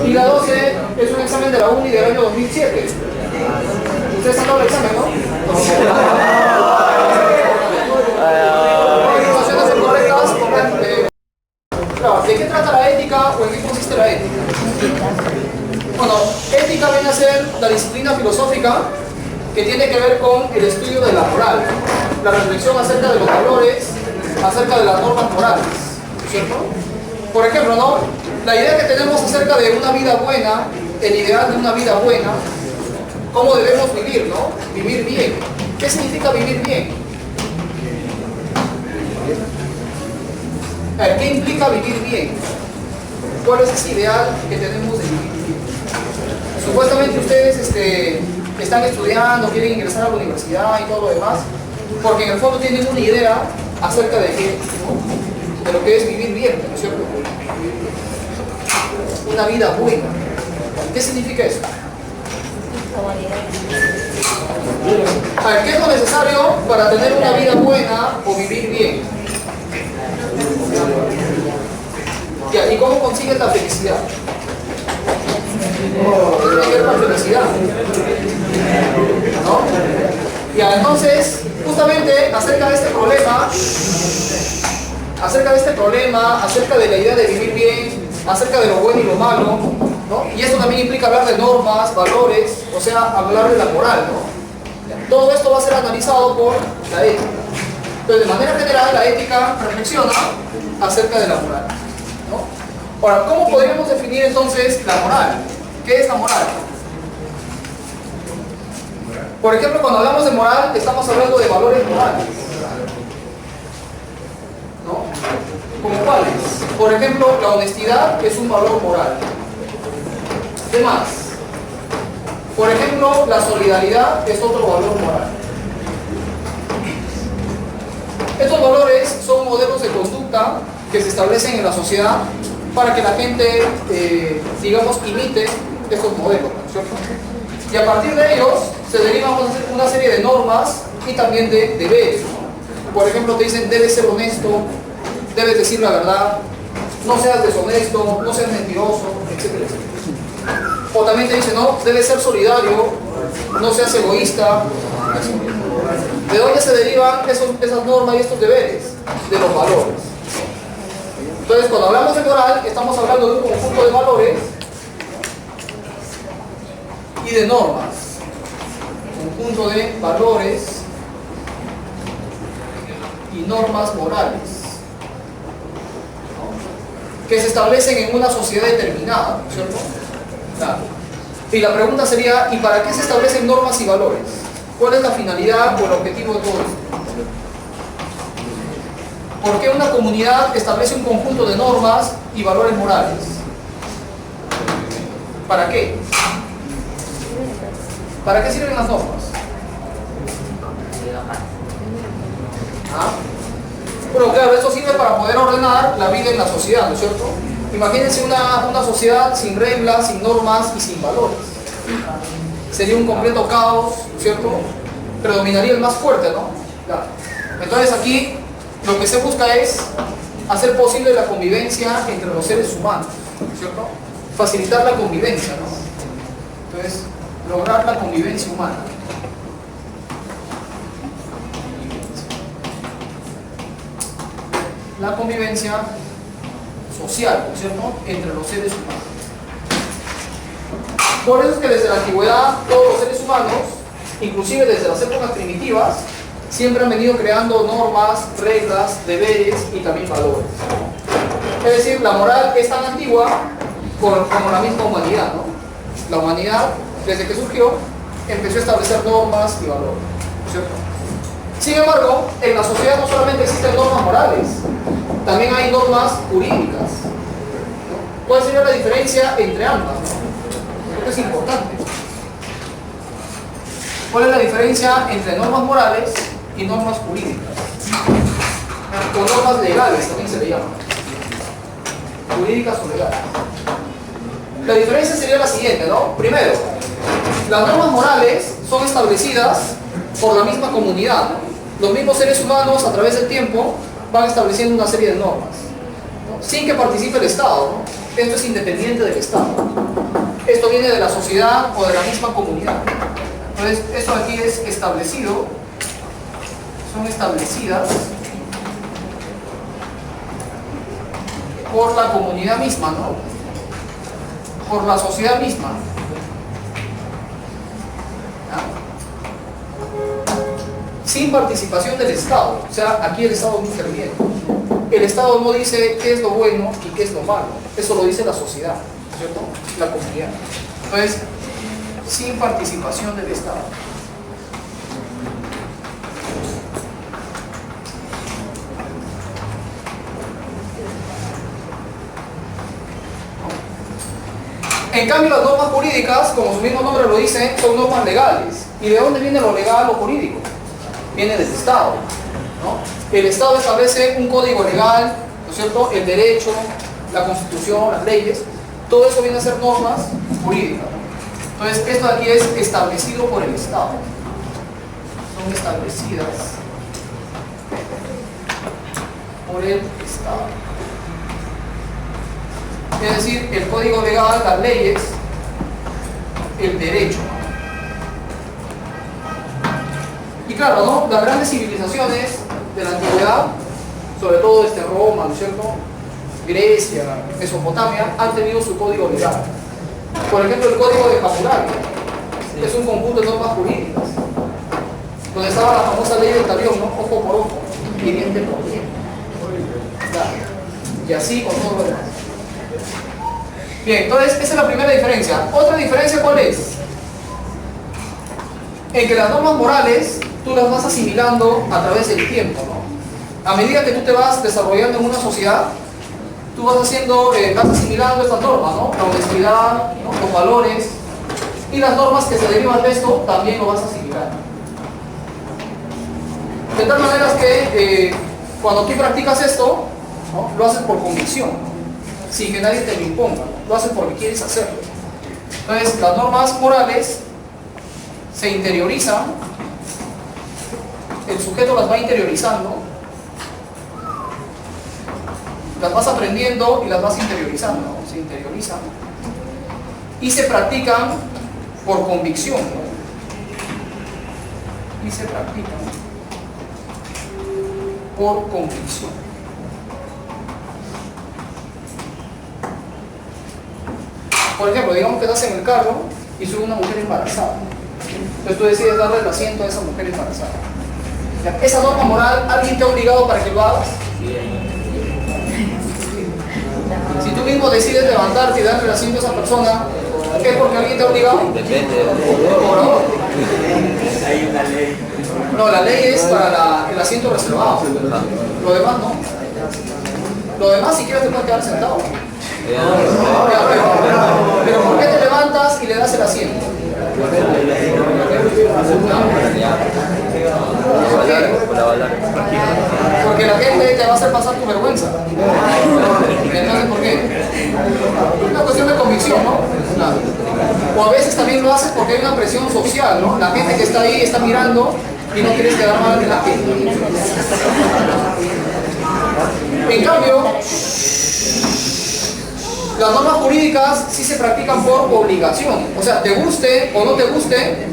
Y la 12 es un examen de la UNI del año 2007. ¿Ustedes han dado el examen, no? Claro, ¿de qué trata la ética o en qué consiste la ética? Bueno, ética viene a ser la disciplina filosófica que tiene que ver con el estudio de la moral, la reflexión acerca de los valores, acerca de las normas morales, ¿cierto? Por ejemplo, ¿no? La idea que tenemos acerca de una vida buena, el ideal de una vida buena, cómo debemos vivir, ¿no? Vivir bien. ¿Qué significa vivir bien? A ver, ¿qué implica vivir bien? ¿Cuál es ese ideal que tenemos de vivir bien? Supuestamente ustedes están estudiando, quieren ingresar a la universidad y todo lo demás, porque en el fondo tienen una idea acerca de qué, ¿no? De lo que es vivir bien, ¿no es cierto? Una vida buena. ¿Qué significa eso? A ver, ¿qué es lo necesario para tener una vida buena o vivir bien? Ya, ¿y cómo consigues la felicidad? Tiene que ver con la felicidad, ¿no? Ya, entonces, justamente acerca de este problema, acerca de la idea de vivir bien, acerca de lo bueno y lo malo, ¿no? Y esto también implica hablar de normas, valores, o sea, hablar de la moral, ¿no? Todo esto va a ser analizado por la ética. Entonces, de manera general, la ética reflexiona acerca de la moral, ¿no? Ahora, ¿cómo podríamos definir entonces la moral? ¿Qué es la moral? Por ejemplo, cuando hablamos de moral, estamos hablando de valores morales, ¿no? ¿Como cuáles? Por ejemplo, la honestidad es un valor moral. ¿Qué más? Por ejemplo, la solidaridad es otro valor moral. Estos valores son modelos de conducta que se establecen en la sociedad para que la gente, digamos, imite estos modelos, ¿no es cierto? Y a partir de ellos se derivan una serie de normas y también de deberes, ¿no? Por ejemplo, te dicen, debes ser honesto, debes decir la verdad, no seas deshonesto, no seas mentiroso, etcétera, etcétera. O también te dicen, no, debes ser solidario, no seas egoísta. ¿De dónde se derivan esas normas y estos deberes? De los valores. Entonces, cuando hablamos de moral, estamos hablando de un conjunto de valores y de normas. Conjunto de valores y normas morales, ¿no? Que se establecen en una sociedad determinada, ¿no es cierto? Claro. Y la pregunta sería, ¿y para qué se establecen normas y valores? ¿Cuál es la finalidad o el objetivo de todo esto? ¿Por qué una comunidad establece un conjunto de normas y valores morales? ¿Para qué? ¿Para qué sirven las normas? ¿Ah? Bueno, claro, esto sirve para poder ordenar la vida en la sociedad, ¿no es cierto? Imagínense una sociedad sin reglas, sin normas y sin valores. Sería un completo caos, ¿no es cierto? Predominaría el más fuerte, ¿no? Claro. Entonces aquí lo que se busca es hacer posible la convivencia entre los seres humanos, ¿no es cierto? Facilitar la convivencia, ¿no? Entonces, lograr la convivencia humana. La convivencia social, ¿no es cierto?, entre los seres humanos. Por eso es que desde la antigüedad todos los seres humanos, inclusive desde las épocas primitivas, siempre han venido creando normas, reglas, deberes y también valores. Es decir, la moral es tan antigua como la misma humanidad, ¿no? La humanidad, desde que surgió, empezó a establecer normas y valores, ¿no es cierto? Sin embargo, en la sociedad no solamente existen normas morales, también hay normas jurídicas, ¿no? ¿Cuál sería la diferencia entre ambas, ¿no? Esto es importante. ¿Cuál es la diferencia entre normas morales y normas jurídicas? O normas legales también se le llama. Jurídicas o legales. La diferencia sería la siguiente, ¿no? Primero, las normas morales son establecidas por la misma comunidad, ¿no? Los mismos seres humanos a través del tiempo van estableciendo una serie de normas, ¿no? Sin que participe el Estado, ¿no? esto es independiente del Estado. Esto viene de la sociedad o de la misma comunidad. Entonces, esto aquí es establecido, son establecidas por la comunidad misma, ¿no? Por la sociedad misma. ¿Ya? Sin participación del Estado. O sea, aquí el Estado no interviene. El Estado no dice qué es lo bueno y qué es lo malo. Eso lo dice la sociedad, ¿cierto? La comunidad. Entonces, sin participación del Estado. En cambio, las normas jurídicas, como su mismo nombre lo dice, son normas legales. ¿Y de dónde viene lo legal o jurídico? Viene del Estado, ¿no? El Estado establece un código legal, ¿no es cierto? El derecho, la Constitución, las leyes, todo eso viene a ser normas jurídicas, ¿no? Entonces, esto de aquí es establecido por el Estado. Son establecidas por el Estado. Es decir, el código legal, las leyes, el derecho. Y claro, ¿no? Las grandes civilizaciones de la antigüedad, sobre todo Roma, ¿no es cierto? Grecia, Mesopotamia, han tenido su código legal. Por ejemplo, el código de Hammurabi es un conjunto de normas jurídicas, donde estaba la famosa ley del talión, ¿no? Ojo por ojo y diente por diente. Claro. Y así con todo lo demás. Bien, entonces esa es la primera diferencia. Otra diferencia, ¿cuál es? En que las normas morales tú las vas asimilando a través del tiempo, ¿no? A medida que tú te vas desarrollando en una sociedad, tú vas vas asimilando estas normas, ¿no? La honestidad, ¿no? Los valores y las normas que se derivan de esto también lo vas a asimilar. De tal manera que cuando tú practicas esto, ¿no? Lo haces por convicción, ¿no? Sin que nadie te lo imponga, ¿no? Lo haces porque quieres hacerlo. Entonces, las normas morales se interiorizan, el sujeto las va interiorizando, las vas aprendiendo y las vas interiorizando, ¿no? Se interiorizan y se practican por convicción, ¿no? Y se practican por convicción. Por ejemplo, digamos que estás en el carro y sube una mujer embarazada. Entonces tú decides darle el asiento a esa mujer embarazada. Esa norma moral, ¿alguien te ha obligado para que lo hagas? Si tú mismo decides levantarte y darle el asiento a esa persona, ¿qué es porque alguien te ha obligado? Depende. Por favor. Hay una ley. No, la ley es para el asiento reservado. Lo demás no. Lo demás si quieres te puedes quedar sentado. Pero ¿por qué te levantas y le das el asiento? Porque la gente te va a hacer pasar tu vergüenza. Entonces, ¿por qué? Es una cuestión de convicción, ¿no? Claro. O a veces también lo haces porque hay una presión social, ¿no? La gente que está ahí está mirando y no quieres quedar mal ante la gente. En cambio, las normas jurídicas sí se practican por obligación. O sea, te guste o no te guste,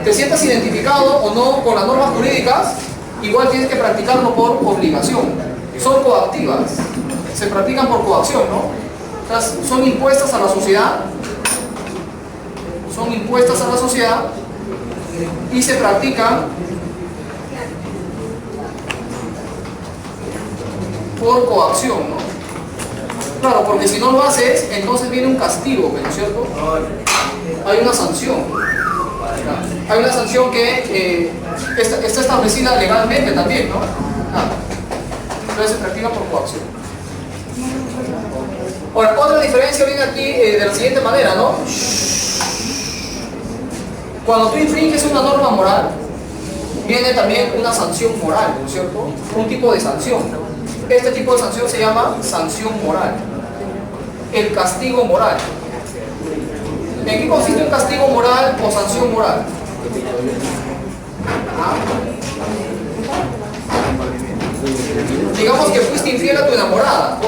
te sientas identificado o no con las normas jurídicas, igual tienes que practicarlo por obligación. Son coactivas, se practican por coacción, ¿no? O sea, son impuestas a la sociedad, y se practican por coacción, ¿no? Claro, porque si no lo haces, entonces viene un castigo, ¿no es cierto? Hay una sanción. Hay una sanción que está establecida legalmente también, ¿no? Entonces se practica por coacción. Ahora, otra diferencia viene aquí de la siguiente manera, ¿no? Cuando tú infringes una norma moral, viene también una sanción moral, ¿no es cierto? Un tipo de sanción. Este tipo de sanción se llama sanción moral. El castigo moral. ¿En qué consiste un castigo moral o sanción moral? Digamos que fuiste infiel a tu enamorada.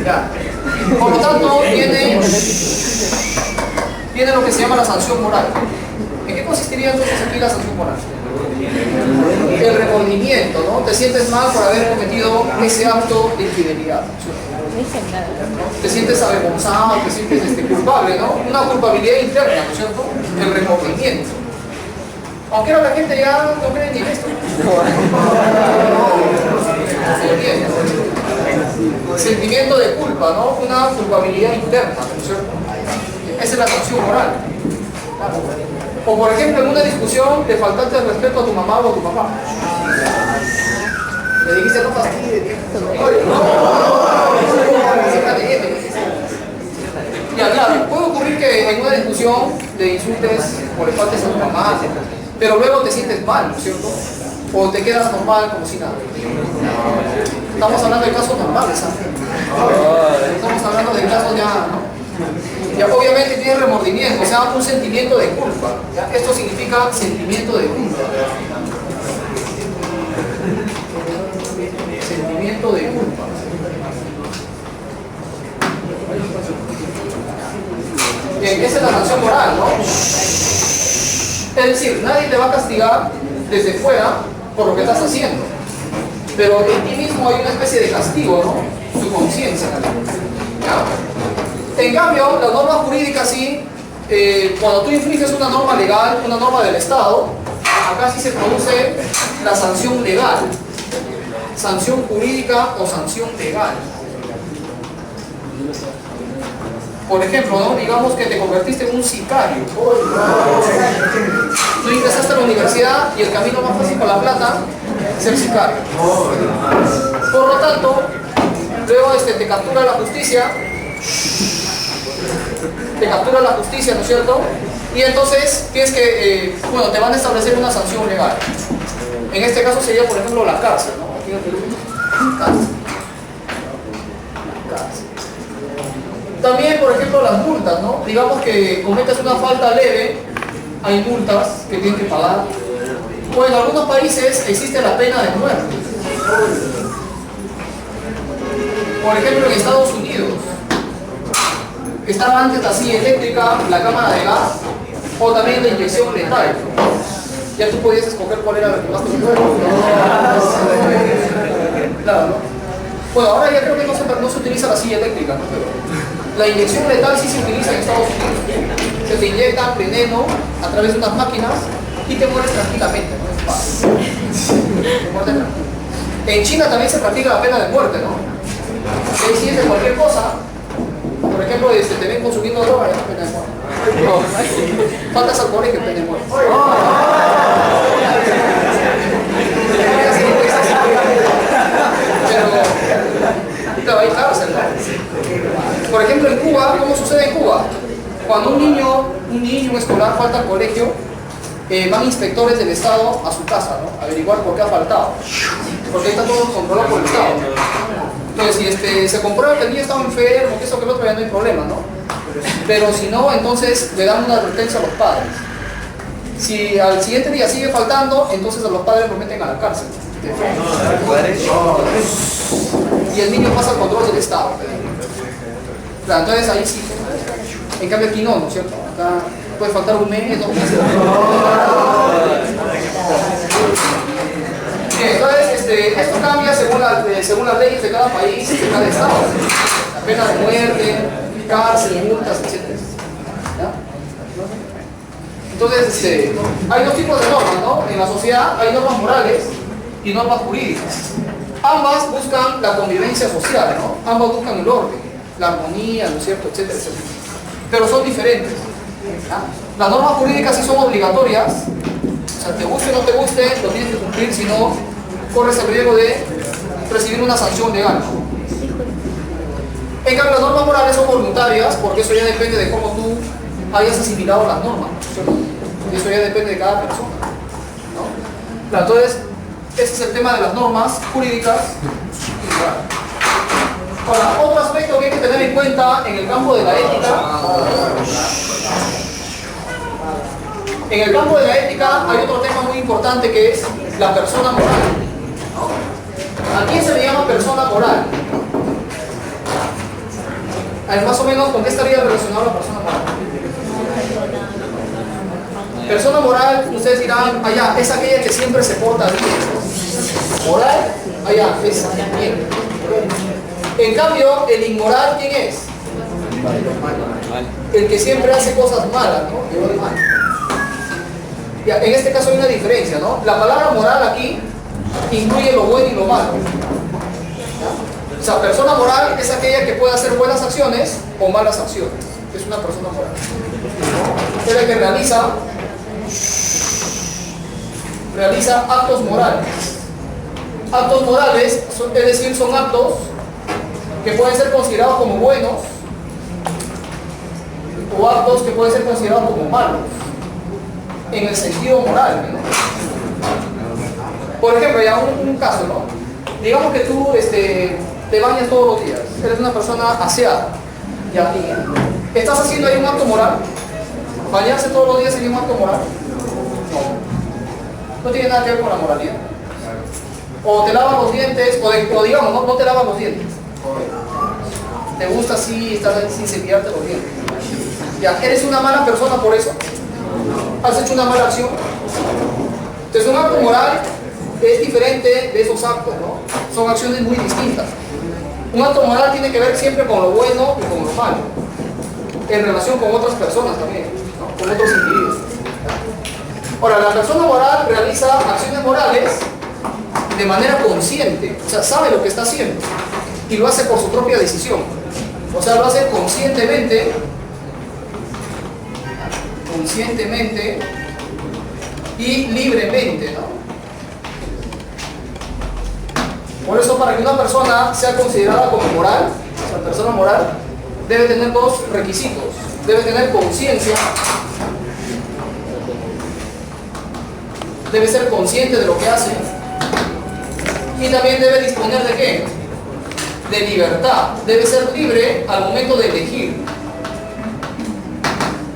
Ya. Por lo tanto, viene lo que se llama la sanción moral. ¿En qué consistiría entonces aquí la sanción moral? El remordimiento, ¿no? Te sientes mal por haber cometido ese acto de infidelidad. Te sientes avergonzado, te sientes culpable, ¿no? Una culpabilidad interna, ¿no es cierto? El remordimiento. Aunque ahora la gente ya no cree ni en esto. Sentimiento de culpa, ¿no? Una culpabilidad interna, ¿no es cierto? Esa es la sanción moral. O por ejemplo, en una discusión le faltaste el respeto a tu mamá o a tu papá. Le dijiste no fastidies. Ya, claro, puede ocurrir que en una discusión le insultes o le faltes a tu mamá, pero luego te sientes mal, ¿no es cierto? O te quedas normal como si nada. Estamos hablando de casos normales, ¿sabes? Estamos hablando de casos ya, ¿no? Ya obviamente tiene remordimiento, o sea, un sentimiento de culpa. ¿Ya? Esto significa sentimiento de culpa. Sentimiento de culpa. Bien, esa es la sanción moral, ¿no? Es decir, nadie te va a castigar desde fuera por lo que estás haciendo. Pero en ti mismo hay una especie de castigo, ¿no? Tu conciencia. En cambio, las normas jurídicas sí, cuando tú infringes una norma legal, una norma del Estado, acá sí se produce la sanción legal. Sanción jurídica o sanción legal. Por ejemplo, ¿no? Digamos que te convertiste en un sicario. Tú ingresaste a la universidad y el camino más fácil para la plata es ser sicario. Por lo tanto, luego te captura la justicia. Te captura la justicia, ¿no es cierto? Y entonces tienes que, bueno, te van a establecer una sanción legal. En este caso sería, por ejemplo, la cárcel, ¿no? Aquí en el Perú, cárcel. También, por ejemplo, las multas, ¿no? Digamos que cometes una falta leve, hay multas que tienes que pagar. O en algunos países existe la pena de muerte. Por ejemplo, en Estados Unidos estaba antes la silla eléctrica, la cámara de gas o también la inyección letal. Ya tú podías escoger cuál era la que más te gustaba. Claro, ¿no? Bueno, ahora ya creo que no se utiliza la silla eléctrica, ¿no? Pero la inyección letal sí se utiliza en Estados Unidos. Se te inyecta veneno a través de unas máquinas y te mueres tranquilamente, ¿no? Te mueres tranquilo. En China también se practica la pena de muerte, ¿no? Que si es de cualquier cosa, por ejemplo, te ven consumiendo droga, es pena de muerte. Faltas al colegio, pena de muerte. Pero, claro, hay cárcel, ¿no? Por ejemplo, en Cuba, ¿cómo sucede en Cuba? Cuando un niño escolar falta al colegio, van inspectores del Estado a su casa, ¿no? A averiguar por qué ha faltado. Porque ahí está todo controlado por el Estado. Entonces, si se comprueba que el niño estaba enfermo, que eso, que el otro, ya no hay problema, ¿no? Pero si no, entonces le dan una advertencia a los padres. Si al siguiente día sigue faltando, entonces a los padres los meten a la cárcel. Y el niño pasa al control del Estado. Claro, entonces ahí sí. En cambio aquí no, ¿no es cierto? Acá puede faltar un mes, 2 meses. Bien, entonces esto cambia según las leyes de cada país, de cada estado. La pena de muerte, cárcel, multas, etc. ¿Ya? Entonces, hay 2 tipos de normas, ¿no? En la sociedad hay normas morales y normas jurídicas. Ambas buscan la convivencia social, ¿no? Ambas buscan el orden, la armonía, ¿no es cierto?, etcétera, etcétera. Pero son diferentes. ¿Ya? Las normas jurídicas sí son obligatorias. O sea, te guste o no te guste, lo tienes que cumplir, si no, corres el riesgo de recibir una sanción legal. En cambio, las normas morales son voluntarias, porque eso ya depende de cómo tú hayas asimilado las normas, ¿cierto? Y eso ya depende de cada persona, ¿no? Entonces, ese es el tema de las normas jurídicas y morales. Ahora, otro aspecto que hay que tener en cuenta en el campo de la ética. En el campo de la ética hay otro tema muy importante que es la persona moral. ¿A quién se le llama persona moral? A ver, más o menos, ¿con qué estaría relacionada la persona moral? Persona moral, ustedes dirán, allá, es aquella que siempre se porta bien. Moral, allá, es bien. En cambio, el inmoral, ¿quién es? El que siempre hace cosas malas, ¿no? Que va de mal. Ya, en este caso hay una diferencia, ¿no? La palabra moral aquí incluye lo bueno y lo malo. ¿Ya? O sea, persona moral es aquella que puede hacer buenas acciones o malas acciones. Es una persona moral. Es la que realiza actos morales. Actos morales, es decir, son actos que pueden ser considerados como buenos o actos que pueden ser considerados como malos en el sentido moral, ¿no? Por ejemplo, ya un caso, ¿no? Digamos que tú te bañas todos los días, eres una persona aseada, ¿ya? ¿Estás haciendo ahí un acto moral? ¿Bañarse todos los días sería un acto moral? No tiene nada que ver con la moralidad. O te lavas los dientes, o digamos, no te lavas los dientes. Te gusta así, estás sin cepillarte los dientes. Ya, ¿eres una mala persona por eso? ¿Has hecho una mala acción? Entonces un acto moral es diferente de esos actos, ¿no? Son acciones muy distintas. Un acto moral tiene que ver siempre con lo bueno y con lo malo, en relación con otras personas también, ¿no? Con otros individuos. Ahora, la persona moral realiza acciones morales de manera consciente, o sea, sabe lo que está haciendo y lo hace por su propia decisión, o sea, lo hace conscientemente y libremente, ¿no? Por eso, para que una persona sea considerada como moral, o sea, persona moral, debe tener dos requisitos. Debe tener conciencia, debe ser consciente de lo que hace, y también debe disponer de ¿qué? De libertad. Debe ser libre al momento de elegir,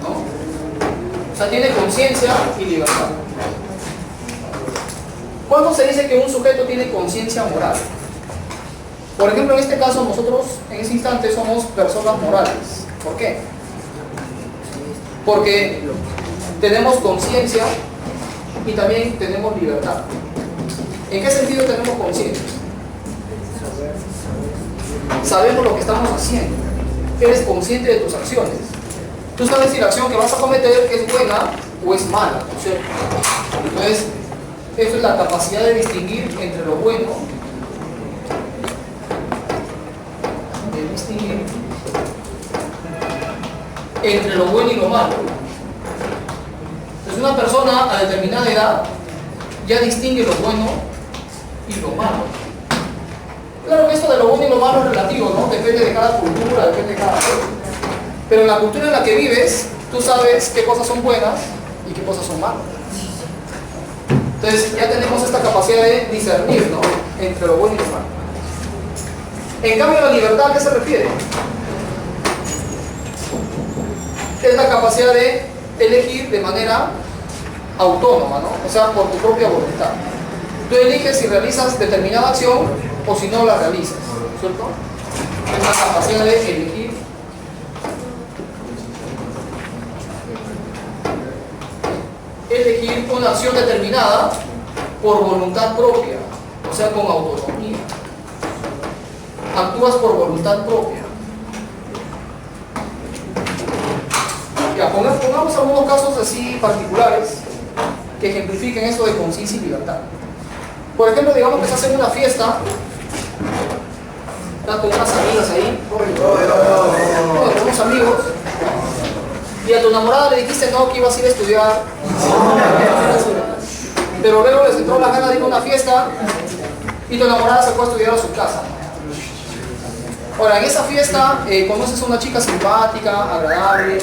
¿no? O sea, tiene conciencia y libertad. ¿Cuándo se dice que un sujeto tiene conciencia moral? Por ejemplo, en este caso, nosotros en ese instante somos personas morales. ¿Por qué? Porque tenemos conciencia y también tenemos libertad. ¿En qué sentido tenemos conciencia? Sabemos lo que estamos haciendo. Eres consciente de tus acciones. Tú sabes si la acción que vas a cometer es buena o es mala, ¿no es cierto? Entonces, eso es la capacidad de distinguir entre lo bueno, entre lo bueno y lo malo. Entonces, una persona a determinada edad ya distingue lo bueno y lo malo. Claro que esto de lo bueno y lo malo es relativo, ¿no? Depende de cada cultura, depende de cada cosa. Pero en la cultura en la que vives, tú sabes qué cosas son buenas y qué cosas son malas. Entonces ya tenemos esta capacidad de discernir, ¿no? Entre lo bueno y lo malo. En cambio, la libertad, ¿a qué se refiere? Es la capacidad de elegir de manera autónoma, ¿no? O sea, por tu propia voluntad. Tú eliges si realizas determinada acción o si no la realizas, ¿cierto? Es la capacidad de elegir una acción determinada por voluntad propia, o sea, con autonomía. Actúas por voluntad propia. Ya, pongamos algunos casos así particulares que ejemplifiquen esto de conciencia y libertad. Por ejemplo, digamos que estás en una fiesta, estás con unas amigas ahí, con unos amigos, y a tu enamorada le dijiste no, que ibas a ir a estudiar, pero luego les entró la gana de ir a una fiesta y tu enamorada se fue a estudiar a su casa. Ahora, en esa fiesta conoces a una chica simpática, agradable,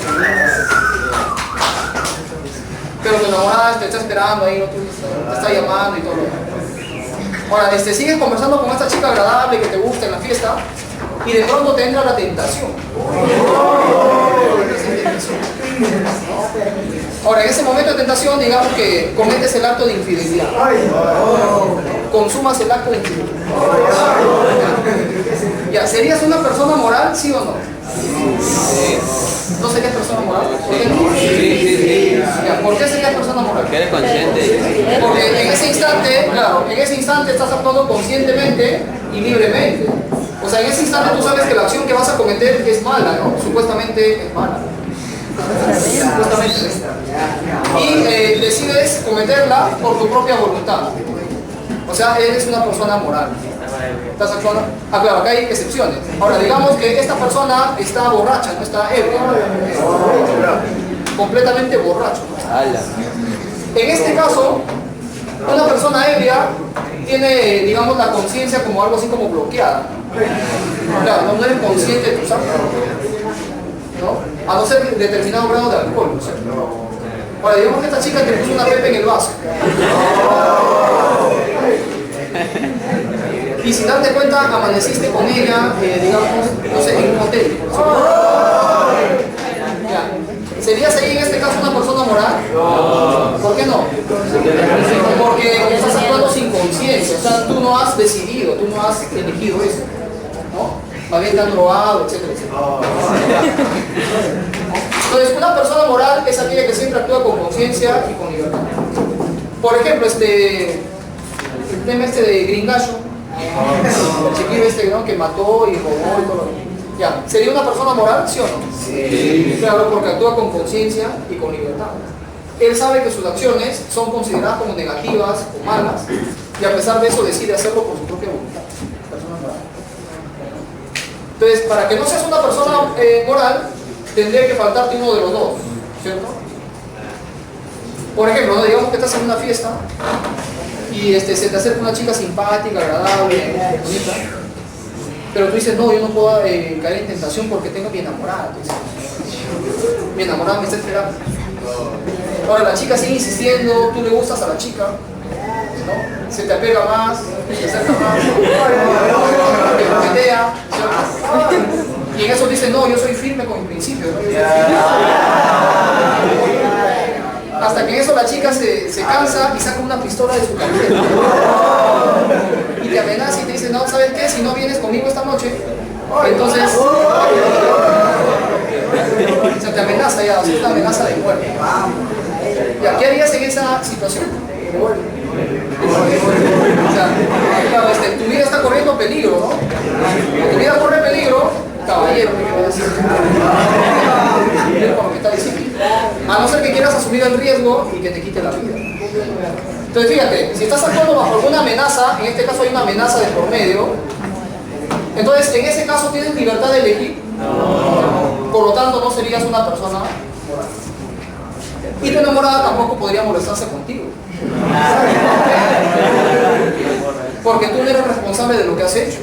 pero tu enamorada te está esperando ahí, ¿no? Te está llamando y todo lo demás. Ahora, sigues conversando con esta chica agradable que te gusta en la fiesta y de pronto te entra la tentación. Ahora, en ese momento de tentación, digamos que cometes el acto de infidelidad. Consumas el acto de infidelidad. Ya, ¿serías una persona moral, sí o no? ¿No serías persona moral? ¿Por qué no? Ya, ¿por qué serías persona moral? Porque eres consciente. Porque en ese instante, claro, en ese instante estás actuando conscientemente y libremente. O sea, en ese instante tú sabes que la acción que vas a cometer es mala, ¿no? Supuestamente es mala. Supuestamente. Y decides cometerla por tu propia voluntad. O sea, eres una persona moral. ¿Estás actuando? Ah, claro, acá hay excepciones. Ahora, digamos que esta persona está borracha, no está ebria. Completamente borracho. En este caso, una persona ebria tiene, digamos, la conciencia como algo así como bloqueada. Claro, no eres consciente de tus actos, ¿no? A no ser determinado grado de alcohol, ¿no es cierto? Ahora, digamos que esta chica te puso una pepe en el vaso. Y sin darte cuenta, amaneciste con ella, digamos, no sé, en un hotel. Ya. ¿Serías ahí en este caso una persona moral? ¿Por qué no? Porque estás actuando sin conciencia, o sea, tú no has decidido, tú no has elegido eso, ¿no? Más bien te han drogado, etcétera, etcétera. Entonces, una persona moral es aquella que siempre actúa con conciencia y con libertad. Por ejemplo, el tema de Gringallo, el chiquillo ¿no? Que mató y robó y todo. Ya, ¿sería una persona moral, sí o no? Sí. Claro, porque actúa con conciencia y con libertad. Él sabe que sus acciones son consideradas como negativas o malas y a pesar de eso decide hacerlo por su propia voluntad. Persona moral. Entonces, para que no seas una persona moral, tendría que faltarte uno de los dos, ¿cierto? Por ejemplo, ¿no? Digamos que estás en una fiesta y se te acerca una chica simpática, agradable, bonita, pero tú dices, no, yo no puedo caer en tentación porque tengo mi enamorada. Mi enamorada me está esperando. Ahora la chica sigue insistiendo, tú le gustas a la chica, ¿no? Se te apega más, se acerca más, te coquetea, y en eso dice, no, yo soy firme con mis principios, ¿no? Hasta que en eso la chica se cansa y saca una pistola de su cartera y te amenaza y te dice, no, ¿sabes qué? Si no vienes conmigo esta noche, entonces se te amenaza ya, o sea, es una amenaza de muerte. Ya, ¿qué harías en esa situación? O sea, claro, tu vida está corriendo peligro, ¿no? Cuando tu vida corre peligro, caballero, ¿qué quiero decir? Por lo que está diciendo. A no ser que quieras asumir el riesgo y que te quite la vida. Entonces fíjate, si estás actuando bajo alguna amenaza, en este caso hay una amenaza de por medio, entonces en ese caso tienes libertad de elegir. Por lo tanto no serías una persona moral. Y tu enamorada tampoco podría molestarse contigo. Porque tú no eres responsable de lo que has hecho.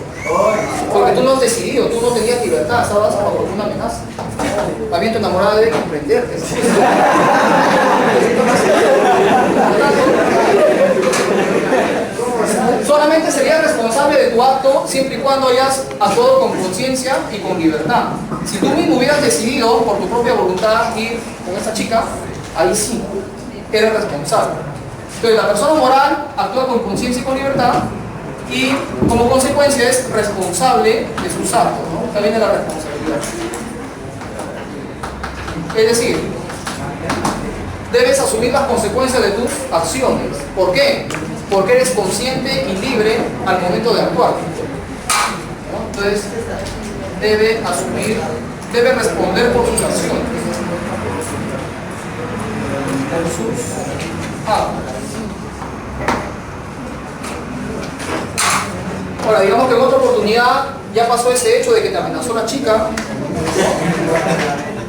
Porque tú no has decidido, tú no tenías libertad, estabas bajo una amenaza. También tu enamorada debe comprenderte. Solamente serías responsable de tu acto siempre y cuando hayas actuado con conciencia y con libertad. Si tú mismo hubieras decidido por tu propia voluntad ir con esa chica, ahí sí, eres responsable. Entonces la persona moral actúa con conciencia y con libertad y como consecuencia es responsable de sus actos, ¿no? También de la responsabilidad. Es decir, debes asumir las consecuencias de tus acciones. ¿Por qué? Porque eres consciente y libre al momento de actuar, ¿no? Entonces, debe responder por sus acciones. Por sus actos. Ahora, digamos que en otra oportunidad ya pasó ese hecho de que te amenazó la chica, ¿no?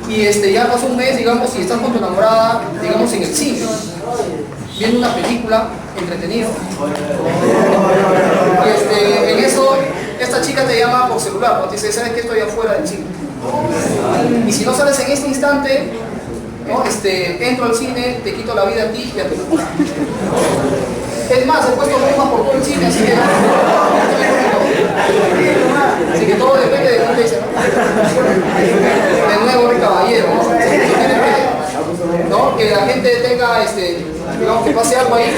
Y ya pasó un mes, digamos, y estás con tu enamorada, digamos, en el cine, viendo una película entretenida. Y en eso, esta chica te llama por celular, ¿no? Te dice, ¿sabes qué? Estoy afuera del cine. Y si no sales en este instante, ¿no? Entro al cine, te quito la vida a ti y a tu esposa. Es más, he puesto bombas por todo el cine, así que todo depende de cómo te dice, ¿no? De nuevo, el caballero, ¿no? Que la gente tenga, digamos, que pase algo ahí,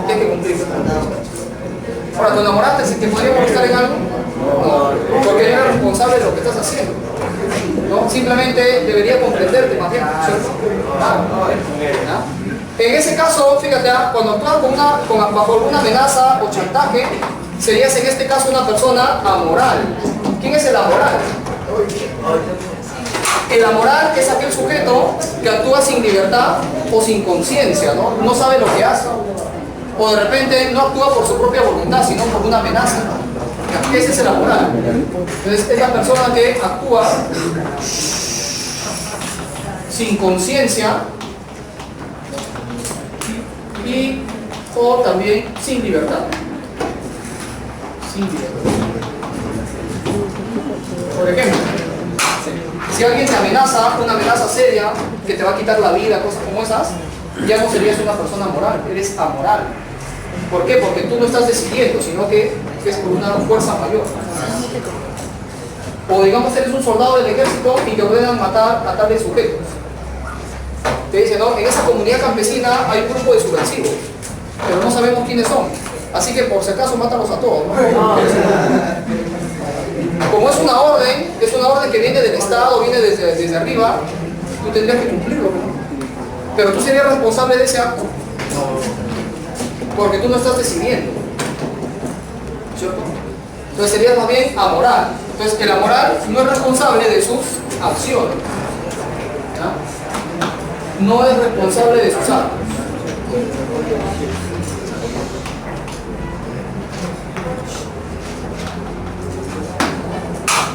que hay que cumplir. Ahora, ¿tu enamoraste? ¿Si te podría molestar en algo? No, porque eres responsable de lo que estás haciendo. ¿No? Simplemente debería comprenderte más bien, ¿cierto? ¿Ya? En ese caso, fíjate, cuando actúas bajo alguna amenaza o chantaje, serías en este caso una persona amoral. ¿Quién es el amoral? El amoral es aquel sujeto que actúa sin libertad o sin conciencia, ¿no? No sabe lo que hace. O de repente no actúa por su propia voluntad, sino por una amenaza. Ese es el amoral. Entonces es la persona que actúa sin conciencia y o también sin libertad. Sin libertad. Por ejemplo, si alguien te amenaza, una amenaza seria, que te va a quitar la vida, cosas como esas, ya no serías una persona moral, eres amoral. ¿Por qué? Porque tú no estás decidiendo, sino que es por una fuerza mayor. O digamos, eres un soldado del ejército y te ordenan matar a tales sujetos. Te dicen, no, en esa comunidad campesina hay un grupo de subversivos, pero no sabemos quiénes son. Así que por si acaso mátalos a todos, ¿no? Como es una orden que viene del Estado, viene desde arriba, tú tendrías que cumplirlo, ¿no? Pero tú serías responsable de ese acto, porque tú no estás decidiendo, ¿cierto? Entonces serías más bien amoral. Entonces el amoral no es responsable de sus acciones, ¿ya? No es responsable de sus actos.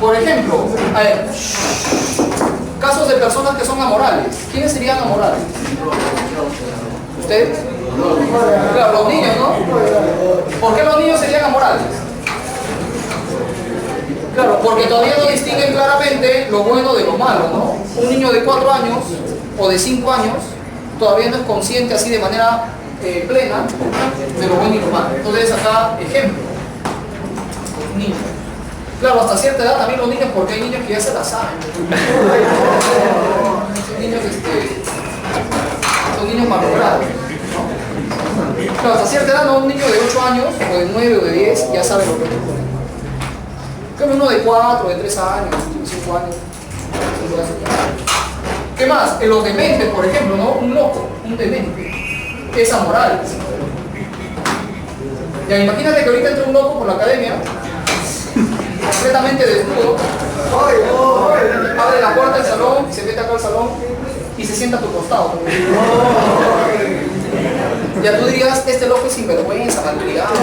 Por ejemplo, a ver, casos de personas que son amorales. ¿Quiénes serían amorales? ¿Ustedes? Claro, los niños, ¿no? ¿Por qué los niños serían amorales? Claro, porque todavía no distinguen claramente lo bueno de lo malo, ¿no? Un niño de 4 años o de 5 años todavía no es consciente así de manera plena de lo bueno y lo malo. Entonces acá, ejemplo, niños. Claro, hasta cierta edad también los niños, porque hay niños que ya se la saben. Niños son niños malogrados, ¿no? Claro, hasta cierta edad, no, un niño de 8 años, o de 9 o de 10, ya sabe lo que es. Como uno de 4, de 3 años, de 5 años. ¿Qué más? En los dementes, por ejemplo, ¿no? Un loco, un demente, es amoral. Ya, imagínate que ahorita entra un loco por la academia, completamente desnudo, abre la puerta del salón, se mete acá al salón y se sienta a tu costado. Ya tú dirías, este loco es sinvergüenza, malcriado.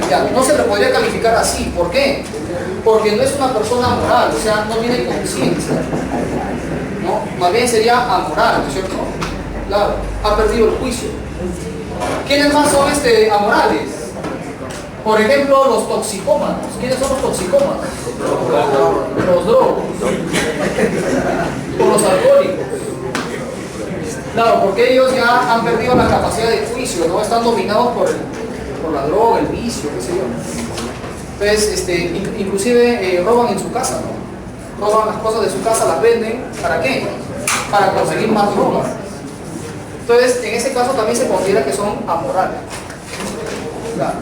Ya, no se le podría calificar así. ¿Por qué? Porque no es una persona moral, o sea, no tiene conciencia, ¿no? Más bien sería amoral, ¿no es cierto? Claro, ha perdido el juicio. ¿Quiénes más son amorales? Por ejemplo, los toxicómanos. ¿Quiénes son los toxicómanos? Los drogos. O los alcohólicos. Claro, porque ellos ya han perdido la capacidad de juicio, ¿no? Están dominados por la droga, el vicio, qué sé yo. Entonces, inclusive roban en su casa, ¿no? Roban las cosas de su casa, las venden. ¿Para qué? Para conseguir más drogas. Entonces, en ese caso también se considera que son amorales. Claro.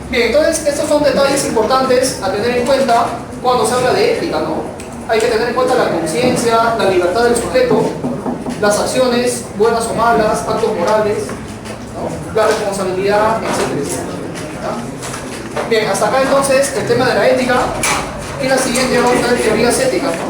Bien, entonces estos son detalles importantes a tener en cuenta cuando se habla de ética, ¿no? Hay que tener en cuenta la conciencia, la libertad del sujeto, las acciones, buenas o malas, actos morales, ¿no? La responsabilidad, etc. ¿No? Bien, hasta acá entonces el tema de la ética y la siguiente vamos a ver teorías éticas, ¿no?